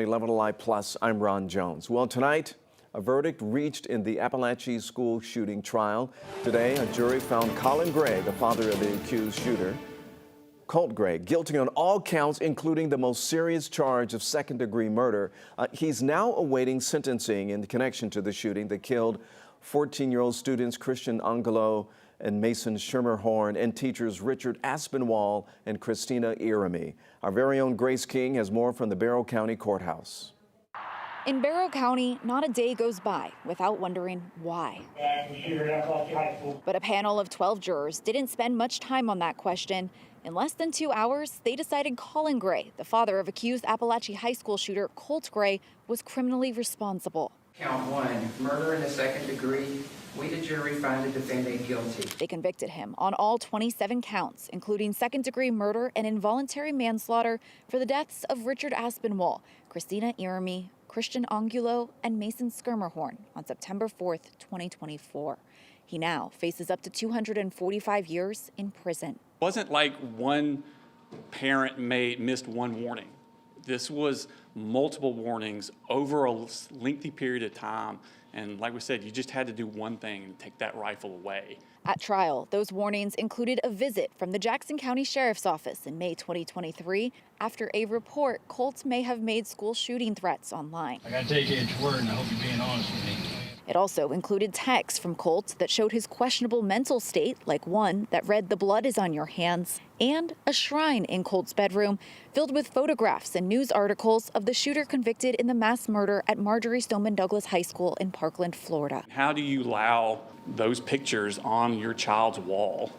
11Alive Plus, I'm Ron Jones. Well, tonight, a verdict reached in the Appalachee school shooting trial. Today, a jury found Colin Gray, the father of the accused shooter, Colt Gray, guilty on all counts, including the most serious charge of second-degree murder. He's now awaiting sentencing in connection to the shooting that killed 14-year-old students Christian Angelo and Mason Schermerhorn and teachers Richard Aspinwall and Christina Irami. Our very own Grace King has more from the Barrow County Courthouse. In Barrow County, not a day goes by without wondering why. But a panel of 12 jurors didn't spend much time on that question. In less than 2 hours, they decided Colin Gray, the father of accused Appalachee high school shooter Colt Gray, was criminally responsible. Count 1, murder in the second degree. We, the jury, find the defendant guilty. They convicted him on all 27 counts, including second-degree murder and involuntary manslaughter for the deaths of Richard Aspinwall, Christina Irami, Christian Angulo, and Mason Schermerhorn on September 4th, 2024. He now faces up to 245 years in prison. It wasn't like one parent missed one warning. This was multiple warnings over a lengthy period of time. And like we said, you just had to do one thing and take that rifle away. At trial, those warnings included a visit from the Jackson County Sheriff's Office in May 2023 after a report Colt may have made school shooting threats online. I gotta take you at your word, and I hope you're being honest with me. It also included texts from Colt that showed his questionable mental state, like one that read "the blood is on your hands," and a shrine in Colt's bedroom filled with photographs and news articles of the shooter convicted in the mass murder at Marjorie Stoneman Douglas High School in Parkland, Florida. How do you allow those pictures on your child's wall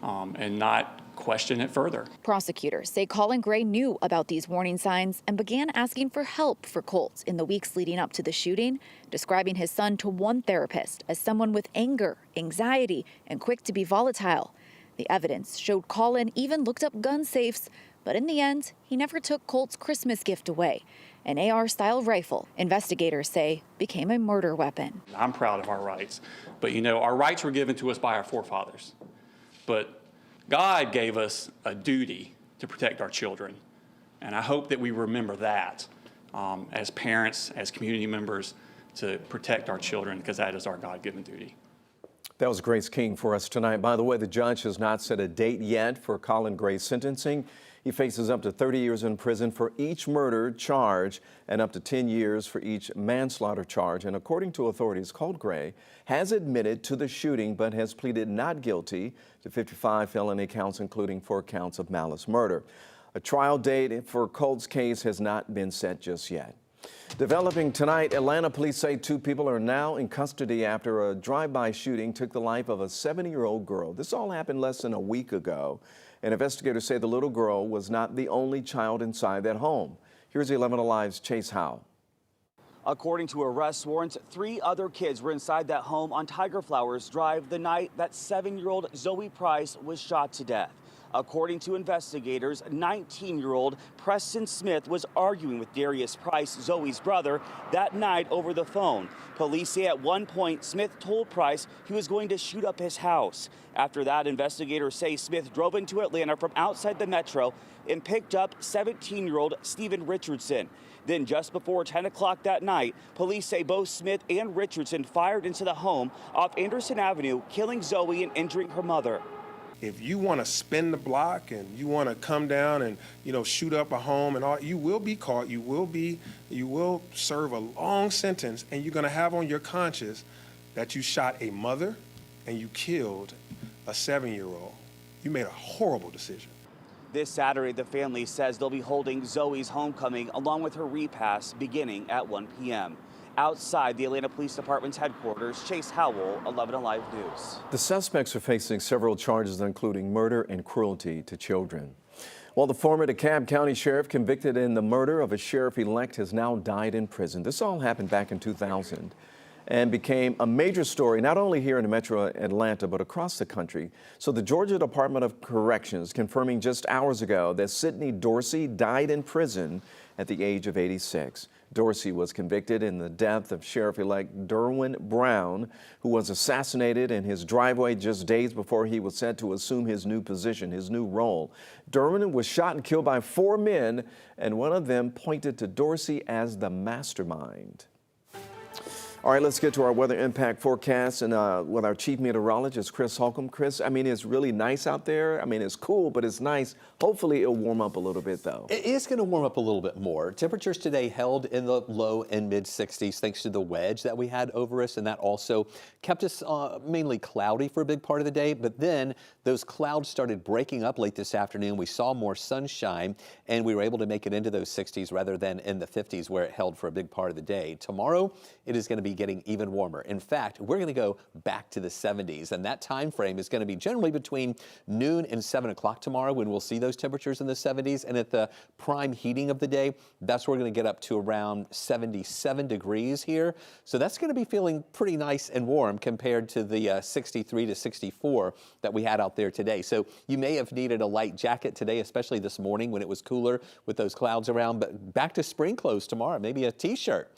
and not question it further? Prosecutors say Colin Gray knew about these warning signs and began asking for help for Colt in the weeks leading up to the shooting, describing his son to one therapist as someone with anger, anxiety, and quick to be volatile. The evidence showed Colin even looked up gun safes, but in the end, he never took Colt's Christmas gift away. An AR-style rifle, investigators say, became a murder weapon. I'm proud of our rights, but you know, our rights were given to us by our forefathers. But God gave us a duty to protect our children, and I hope that we remember that as parents, as community members, to protect our children, because that is our God-given duty. That was Grace King for us tonight. By the way, the judge has not set a date yet for Colin Gray's sentencing. He faces up to 30 years in prison for each murder charge and up to 10 years for each manslaughter charge. And according to authorities, Colt Gray has admitted to the shooting but has pleaded not guilty to 55 felony counts, including 4 counts of malice murder. A trial date for Colt's case has not been set just yet. Developing tonight, Atlanta police say 2 people are now in custody after a drive-by shooting took the life of a 7-year-old girl. This all happened less than a week ago, and investigators say the little girl was not the only child inside that home. Here's 11Alive's Chase Howe. According to arrest warrants, 3 other kids were inside that home on Tiger Flowers Drive the night that 7-year-old Zoe Price was shot to death. According to investigators, 19-year-old Preston Smith was arguing with Darius Price, Zoe's brother, that night over the phone. Police say at one point Smith told Price he was going to shoot up his house. After that, investigators say Smith drove into Atlanta from outside the metro and picked up 17-year-old Stephen Richardson. Then just before 10 o'clock that night, police say both Smith and Richardson fired into the home off Anderson Avenue, killing Zoe and injuring her mother. If you want to spin the block and you want to come down and, shoot up a home and all, you will be caught. You will serve a long sentence, and you're going to have on your conscience that you shot a mother and you killed a 7-year-old. You made a horrible decision. This Saturday, the family says they'll be holding Zoe's homecoming along with her repast beginning at 1 p.m. Outside the Atlanta Police Department's headquarters, Chase Howell, 11Alive News. The suspects are facing several charges, including murder and cruelty to children. While the former DeKalb County Sheriff convicted in the murder of a sheriff-elect has now died in prison. This all happened back in 2000 and became a major story not only here in Metro Atlanta but across the country. So the Georgia Department of Corrections confirming just hours ago that Sidney Dorsey died in prison at the age of 86. Dorsey was convicted in the death of Sheriff-elect Derwin Brown, who was assassinated in his driveway just days before he was set to assume his new position, his new role. Derwin was shot and killed by 4 men, and one of them pointed to Dorsey as the mastermind. All right, let's get to our weather impact forecast and with our chief meteorologist, Chris Holcomb. Chris, I mean, it's really nice out there. I mean, it's cool, but it's nice. Hopefully it'll warm up a little bit, though. It is going to warm up a little bit more. Temperatures today held in the low and mid 60s thanks to the wedge that we had over us, and that also kept us mainly cloudy for a big part of the day. But then those clouds started breaking up late this afternoon. We saw more sunshine, and we were able to make it into those 60s rather than in the 50s where it held for a big part of the day. Tomorrow, it is going to be getting even warmer. In fact, we're going to go back to the 70s, and that time frame is going to be generally between noon and 7 o'clock tomorrow when we'll see those temperatures in the 70s. And at the prime heating of the day, that's where we're going to get up to around 77 degrees here. So that's going to be feeling pretty nice and warm compared to the 63 to 64 that we had out there today. So you may have needed a light jacket today, especially this morning when it was cooler with those clouds around, but back to spring clothes tomorrow, maybe a t-shirt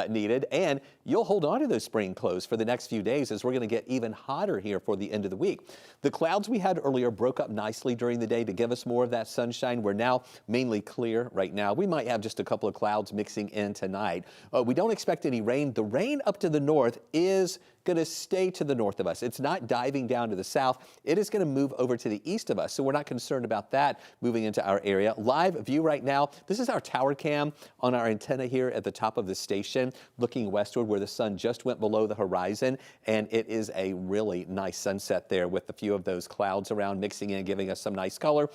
needed. And you'll hold on to those spring clothes for the next few days as we're going to get even hotter here for the end of the week. The clouds we had earlier broke up nicely during the day to give us more of that sunshine. We're now mainly clear right now. We might have just a couple of clouds mixing in tonight. We don't expect any rain. The rain up to the north is going to stay to the north of us. It's not diving down to the south. It is going to move over to the east of us, so we're not concerned about that moving into our area. Live view right now, this is our tower cam on our antenna here at the top of the station, looking westward where the sun just went below the horizon, and it is a really nice sunset there with a few of those clouds around mixing in, giving us some nice color.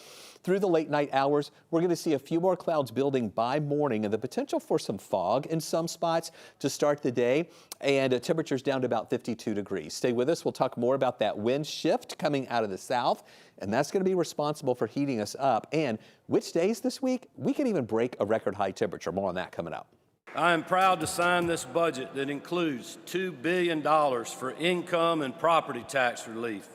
Through the late night hours, we're going to see a few more clouds building by morning and the potential for some fog in some spots to start the day, and temperatures down to about 52 degrees. Stay with us. We'll talk more about that wind shift coming out of the south, and that's going to be responsible for heating us up. And which days this week, we can even break a record high temperature. More on that coming up. I am proud to sign this budget that includes $2 billion for income and property tax relief.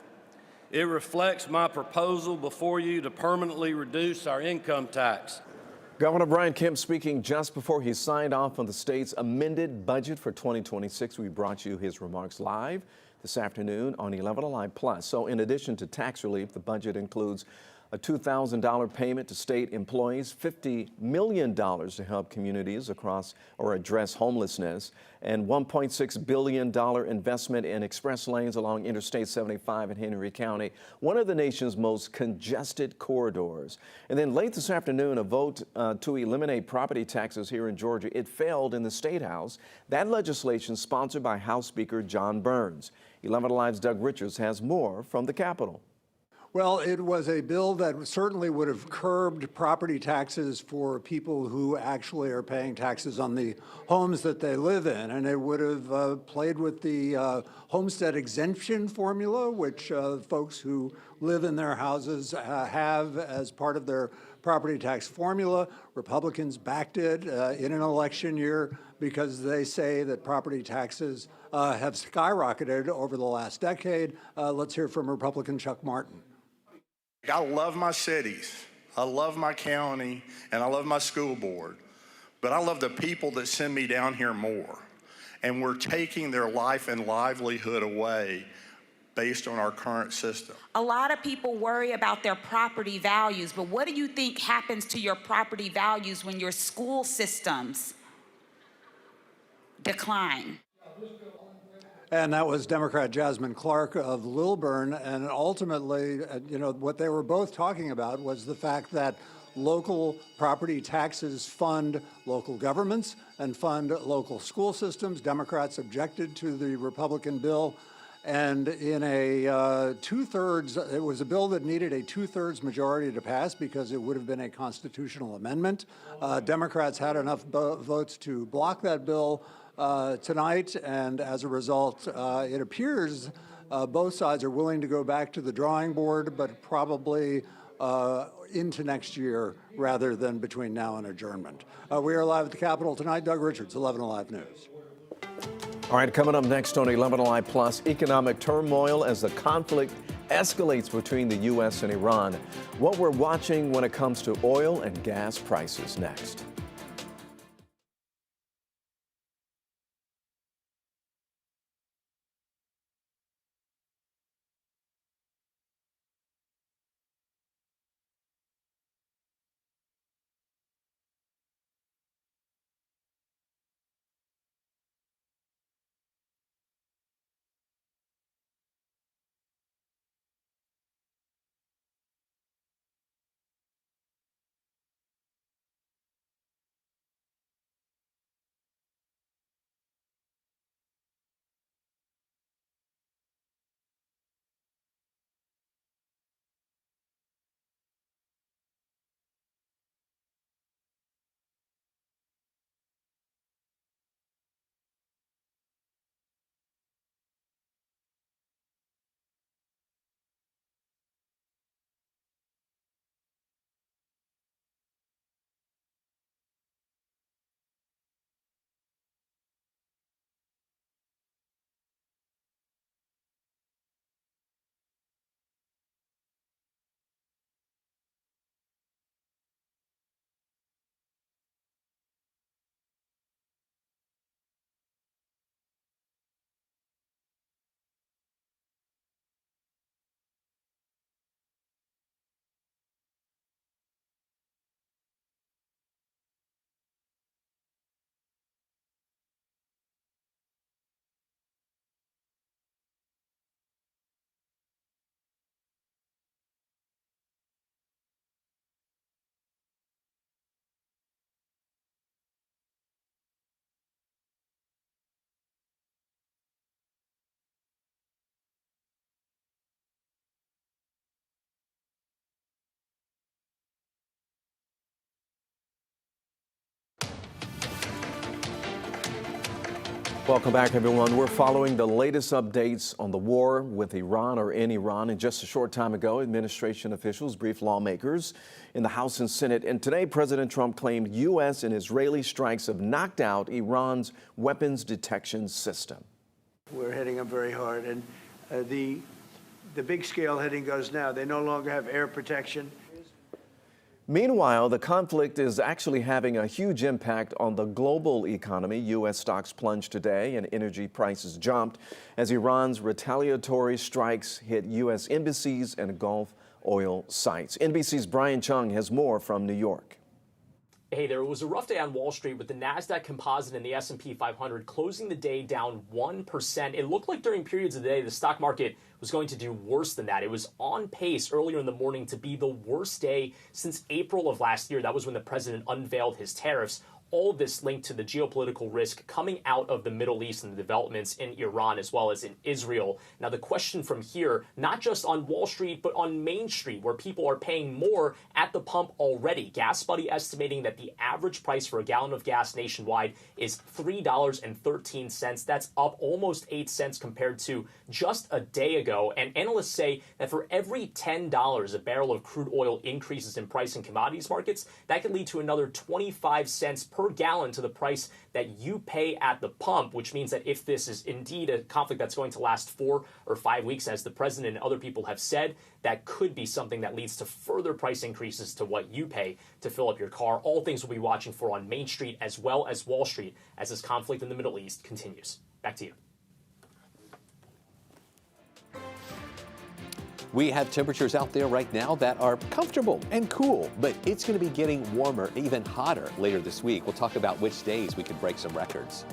It reflects my proposal before you to permanently reduce our income tax. Governor Brian Kemp speaking just before he signed off on the state's amended budget for 2026. We brought you his remarks live this afternoon on 11Alive Plus. So in addition to tax relief, the budget includes a $2,000 payment to state employees, $50 million to help communities across or address homelessness, and $1.6 billion investment in express lanes along Interstate 75 in Henry County, one of the nation's most congested corridors. And then late this afternoon, a vote to eliminate property taxes here in Georgia. It failed in the State House. That legislation sponsored by House Speaker John Burns. 11Alive's Doug Richards has more from the Capitol. Well, it was a bill that certainly would have curbed property taxes for people who actually are paying taxes on the homes that they live in, and it would have played with the homestead exemption formula, which folks who live in their houses have as part of their property tax formula. Republicans backed it in an election year because they say that property taxes have skyrocketed over the last decade. Let's hear from Republican Chuck Martin. I love my cities, I love my county, and I love my school board, but I love the people that send me down here more. And we're taking their life and livelihood away based on our current system. A lot of people worry about their property values, but what do you think happens to your property values when your school systems decline? And that was Democrat Jasmine Clark of Lilburn. And ultimately, what they were both talking about was the fact that local property taxes fund local governments and fund local school systems. Democrats objected to the Republican bill. And in a it was a bill that needed a 2/3 majority to pass because it would have been a constitutional amendment. Democrats had enough votes to block that bill tonight, and as a result, it appears both sides are willing to go back to the drawing board, but probably into next year rather than between now and adjournment. We are live at the Capitol tonight. Doug Richards, 11Alive News. All right, coming up next on 11Alive Plus, economic turmoil as the conflict escalates between the U.S. and Iran. What we're watching when it comes to oil and gas prices next. Welcome back, everyone. We're following the latest updates on the war with Iran or in Iran. And just a short time ago, administration officials briefed lawmakers in the House and Senate. And today, President Trump claimed U.S. and Israeli strikes have knocked out Iran's weapons detection system. We're hitting them very hard. And the big scale hitting goes now. They no longer have air protection. Meanwhile, the conflict is actually having a huge impact on the global economy. U.S. stocks plunged today and energy prices jumped as Iran's retaliatory strikes hit U.S. embassies and Gulf oil sites. NBC's Brian Chung has more from New York. Hey there, it was a rough day on Wall Street with the NASDAQ Composite and the S&P 500 closing the day down 1%. It looked like during periods of the day the stock market was going to do worse than that. It was on pace earlier in the morning to be the worst day since April of last year. That was when the president unveiled his tariffs. All of this linked to the geopolitical risk coming out of the Middle East and the developments in Iran as well as in Israel. Now, the question from here, not just on Wall Street, but on Main Street, where people are paying more at the pump already. Gas Buddy estimating that the average price for a gallon of gas nationwide is $3.13. That's up almost 8 cents compared to just a day ago. And analysts say that for every $10 a barrel of crude oil increases in price in commodities markets, that could lead to another 25 cents per gallon to the price that you pay at the pump, which means that if this is indeed a conflict that's going to last 4 or 5 weeks, as the president and other people have said, that could be something that leads to further price increases to what you pay to fill up your car. All things we'll be watching for on Main Street as well as Wall Street as this conflict in the Middle East continues. Back to you. We have temperatures out there right now that are comfortable and cool, but it's going to be getting warmer, even hotter later this week. We'll talk about which days we could break some records.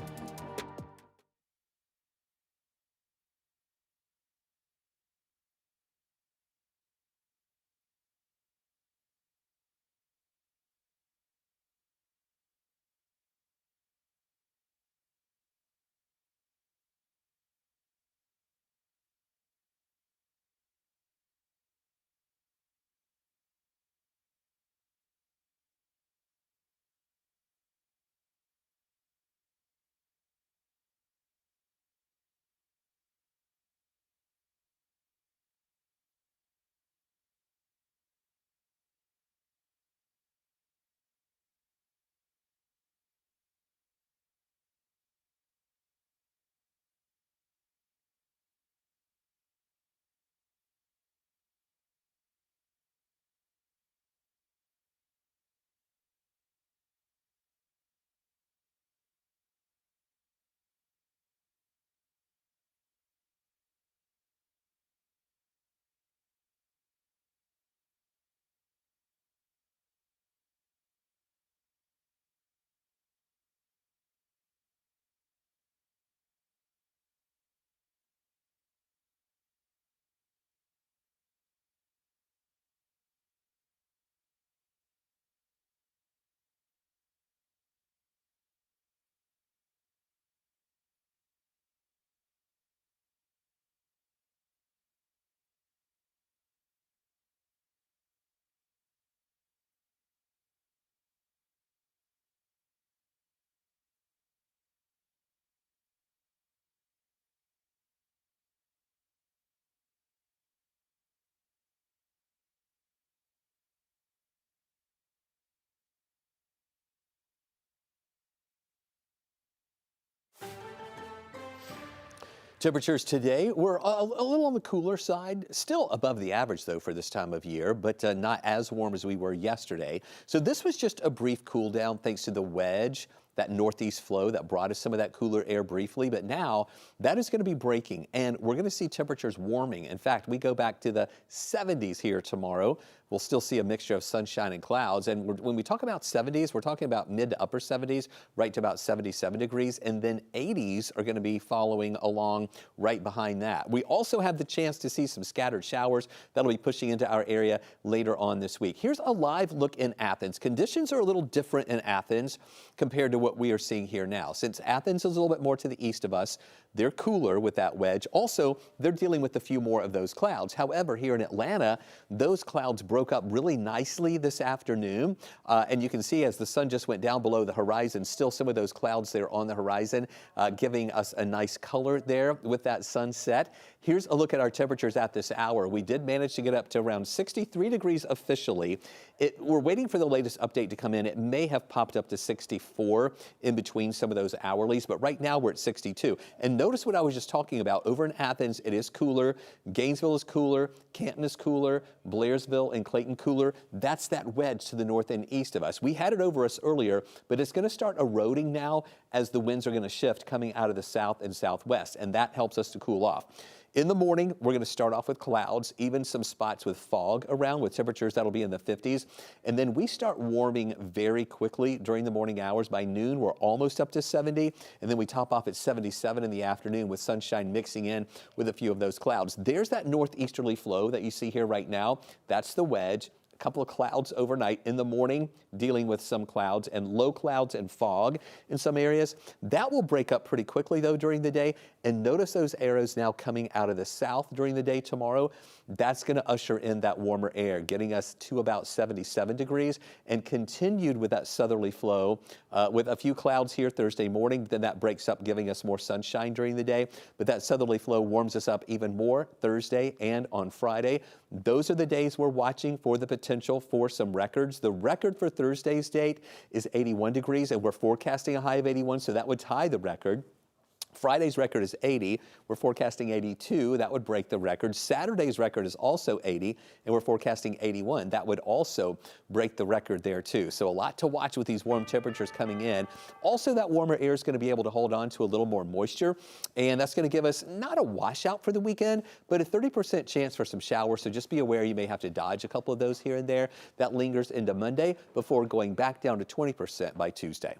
Temperatures today were a little on the cooler side, still above the average though for this time of year, but not as warm as we were yesterday. So this was just a brief cool down thanks to the wedge, that northeast flow that brought us some of that cooler air briefly, but now that is going to be breaking and we're going to see temperatures warming. In fact, we go back to the 70s here tomorrow. We'll still see a mixture of sunshine and clouds. And when we talk about 70s, we're talking about mid to upper 70s, right to about 77 degrees. And then 80s are going to be following along right behind that. We also have the chance to see some scattered showers that'll be pushing into our area later on this week. Here's a live look in Athens. Conditions are a little different in Athens compared to what we are seeing here now. Since Athens is a little bit more to the east of us, they're cooler with that wedge. Also, they're dealing with a few more of those clouds. However, here in Atlanta, those clouds broke up really nicely this afternoon. And you can see as the sun just went down below the horizon, still some of those clouds there on the horizon, giving us a nice color there with that sunset. Here's a look at our temperatures at this hour. We did manage to get up to around 63 degrees officially. We're waiting for the latest update to come in. It may have popped up to 64 in between some of those hourlies, but right now we're at 62. And notice what I was just talking about. Over in Athens, it is cooler. Gainesville is cooler. Canton is cooler. Blairsville and Clayton cooler. That's that wedge to the north and east of us. We had it over us earlier, but it's going to start eroding now as the winds are going to shift coming out of the south and southwest, and that helps us to cool off. In the morning, we're going to start off with clouds, even some spots with fog around with temperatures that'll be in the 50s. And then we start warming very quickly during the morning hours. By noon, we're almost up to 70. And then we top off at 77 in the afternoon with sunshine mixing in with a few of those clouds. There's that northeasterly flow that you see here right now. That's the wedge. A couple of clouds overnight in the morning, dealing with some clouds and low clouds and fog in some areas. That will break up pretty quickly, though, during the day. And notice those arrows now coming out of the south during the day tomorrow. That's going to usher in that warmer air, getting us to about 77 degrees and continued with that southerly flow with a few clouds here Thursday morning. Then that breaks up, giving us more sunshine during the day. But that southerly flow warms us up even more Thursday and on Friday. Those are the days we're watching for the potential for some records. The record for Thursday's date is 81 degrees, and we're forecasting a high of 81, so that would tie the record. Friday's record is 80. We're forecasting 82. That would break the record. Saturday's record is also 80, and we're forecasting 81. That would also break the record there, too. So a lot to watch with these warm temperatures coming in. Also, that warmer air is going to be able to hold on to a little more moisture, and that's going to give us not a washout for the weekend, but a 30% chance for some showers. So just be aware you may have to dodge a couple of those here and there. That lingers into Monday before going back down to 20% by Tuesday.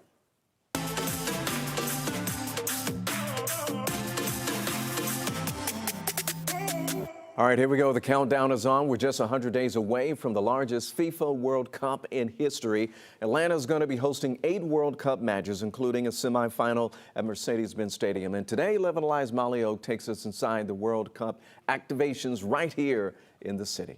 All right, here we go. The countdown is on. We're just 100 days away from the largest FIFA World Cup in history. Atlanta is going to be hosting 8 World Cup matches, including a semifinal at Mercedes-Benz Stadium. And today, 11Alive's Molly Oak takes us inside the World Cup activations right here in the city.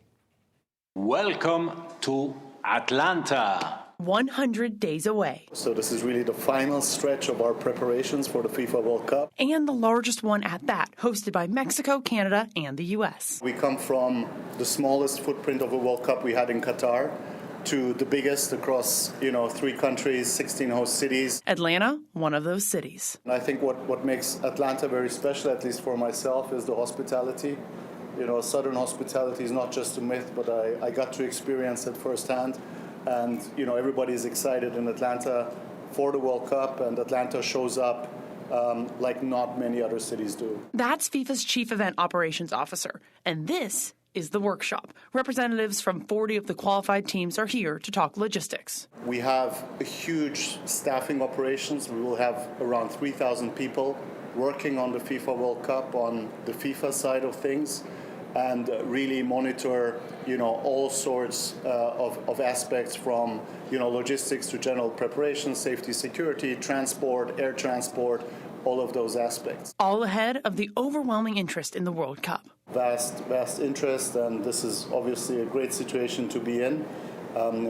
Welcome to Atlanta. 100 days away. So this is really the final stretch of our preparations for the FIFA World Cup. And the largest one at that, hosted by Mexico, Canada, and the U.S. We come from the smallest footprint of a World Cup we had in Qatar to the biggest across, 3 countries, 16 host cities. Atlanta, one of those cities. And I think what makes Atlanta very special, at least for myself, is the hospitality. Southern hospitality is not just a myth, but I got to experience it firsthand. And, everybody's excited in Atlanta for the World Cup, and Atlanta shows up like not many other cities do. That's FIFA's Chief Event Operations Officer. And this is the workshop. Representatives from 40 of the qualified teams are here to talk logistics. We have a huge staffing operations. We will have around 3,000 people working on the FIFA World Cup on the FIFA side of things, and really monitor, all sorts of aspects from, logistics to general preparation, safety, security, transport, air transport, all of those aspects. All ahead of the overwhelming interest in the World Cup. Vast interest, and this is obviously a great situation to be in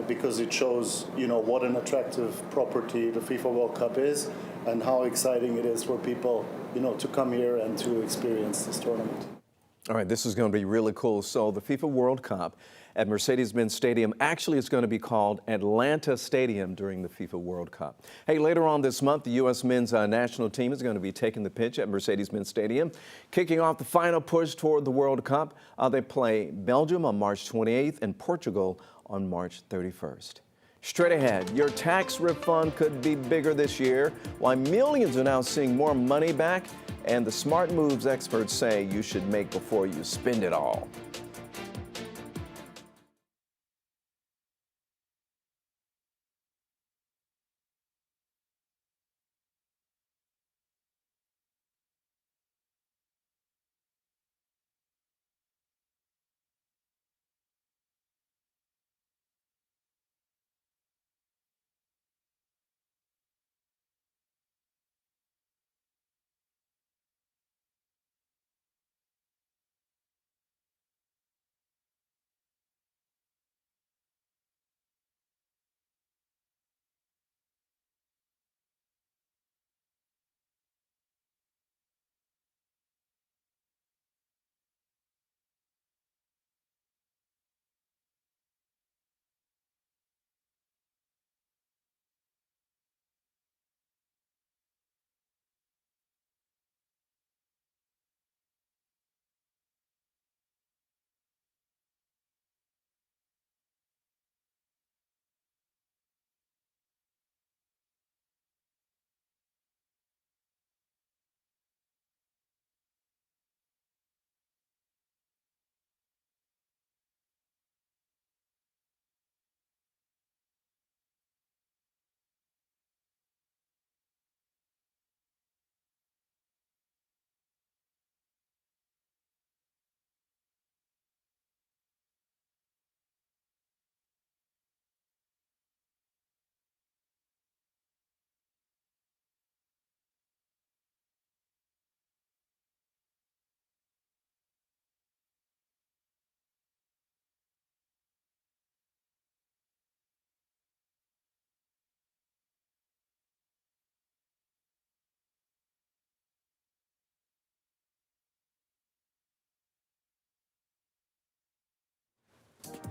because it shows, what an attractive property the FIFA World Cup is and how exciting it is for people, to come here and to experience this tournament. All right, this is going to be really cool. So the FIFA World Cup at Mercedes-Benz Stadium actually is going to be called Atlanta Stadium during the FIFA World Cup. Hey, later on this month, the U.S. men's national team is going to be taking the pitch at Mercedes-Benz Stadium, kicking off the final push toward the World Cup. They play Belgium on March 28th and Portugal on March 31st. Straight ahead, your tax refund could be bigger this year, while millions are now seeing more money back, and the smart moves experts say you should make before you spend it all.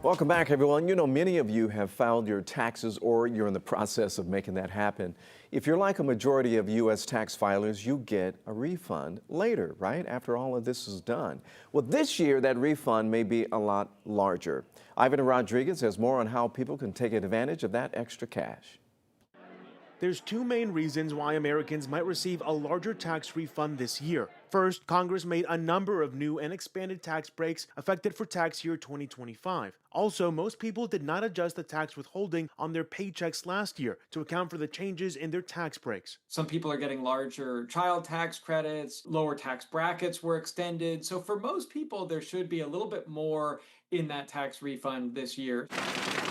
Welcome back, everyone. You know, many of you have filed your taxes or you're in the process of making that happen. If you're like a majority of U.S. tax filers, you get a refund later, right? After all of this is done. Well, this year, that refund may be a lot larger. Ivan Rodriguez has more on how people can take advantage of that extra cash. There's two main reasons why Americans might receive a larger tax refund this year. First, Congress made a number of new and expanded tax breaks effective for tax year 2025. Also, most people did not adjust the tax withholding on their paychecks last year to account for the changes in their tax breaks. Some people are getting larger child tax credits, lower tax brackets were extended. So for most people, there should be a little bit more in that tax refund this year.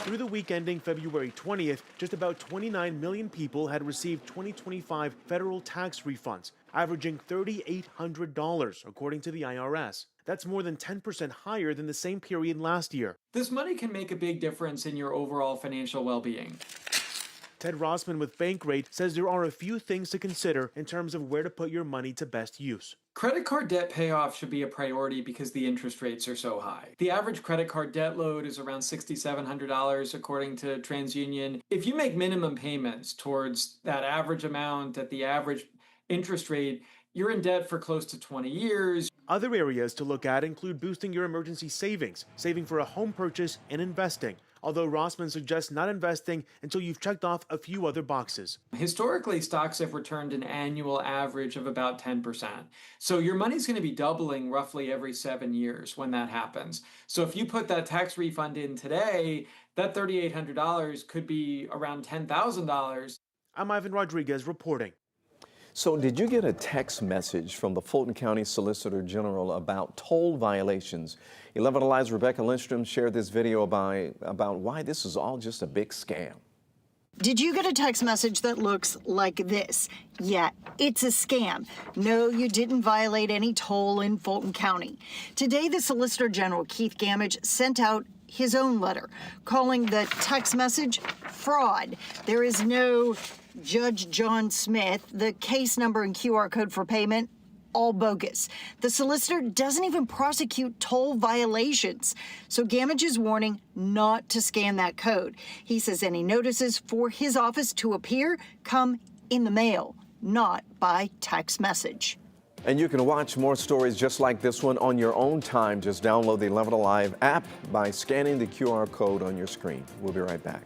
Through the week ending February 20th, just about 29 million people had received 2025 federal tax refunds, averaging $3,800, according to the IRS. That's more than 10% higher than the same period last year. This money can make a big difference in your overall financial well-being. Ted Rossman with Bankrate says there are a few things to consider in terms of where to put your money to best use. Credit card debt payoff should be a priority because the interest rates are so high. The average credit card debt load is around $6,700 according to TransUnion. If you make minimum payments towards that average amount at the average interest rate, you're in debt for close to 20 years. Other areas to look at include boosting your emergency savings, saving for a home purchase, and investing. Although Rossman suggests not investing until you've checked off a few other boxes. Historically, stocks have returned an annual average of about 10%. So your money's going to be doubling roughly every 7 years when that happens. So if you put that tax refund in today, that $3,800 could be around $10,000. I'm Ivan Rodriguez reporting. So did you get a text message from the Fulton County Solicitor General about toll violations? 11Alive's Rebecca Lindstrom shared this video about why this is all just a big scam. Did you get a text message that looks like this? Yeah, it's a scam. No, you didn't violate any toll in Fulton County. Today, the Solicitor General, Keith Gamage, sent out his own letter calling the text message fraud. There is no Judge John Smith, the case number and QR code for payment, all bogus. The solicitor doesn't even prosecute toll violations. So Gamage is warning not to scan that code. He says any notices for his office to appear come in the mail, not by text message. And you can watch more stories just like this one on your own time. Just download the 11Alive app by scanning the QR code on your screen. We'll be right back.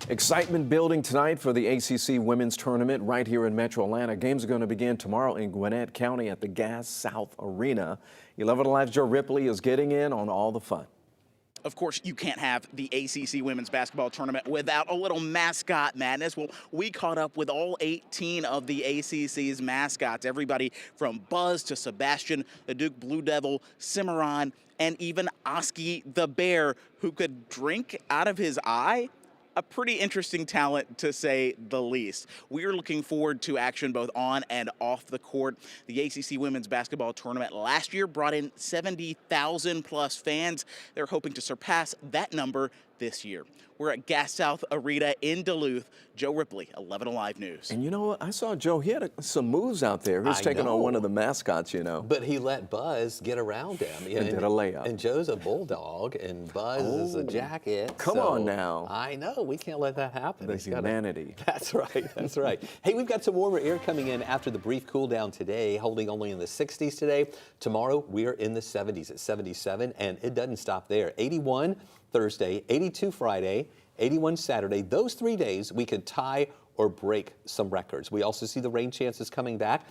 Excitement building tonight for the ACC Women's Tournament right here in Metro Atlanta. Games are going to begin tomorrow in Gwinnett County at the Gas South Arena. 11Alive's Joe Ripley is getting in on all the fun. of course, you can't have the ACC women's basketball tournament without a little mascot madness. Well, we caught up with all 18 of the ACC's mascots, everybody from Buzz to Sebastian, the Duke Blue Devil, Cimarron, and even Oski the Bear, who could drink out of his eye. A pretty interesting talent, to say the least. We are looking forward to action both on and off the court. The ACC Women's Basketball Tournament last year brought in 70,000 plus fans. They're hoping to surpass that number this year. We're at Gas South Arena in Duluth. Joe Ripley, 11Alive News. And you know what? I saw Joe. He had some moves out there. He was taking on one of the mascots, you know. But he let Buzz get around him. And did a layup. And Joe's a bulldog, and Buzz is a jacket. Come on now. I know. We can't let that happen. The humanity. That's right. That's right. Hey, we've got some warmer air coming in after the brief cool down today, holding only in the 60s today. Tomorrow, we are in the 70s at 77, and it doesn't stop there. 81 Thursday, 82 Friday, 81 Saturday. Those 3 days, we could tie or break some records. We also see the rain chances coming back.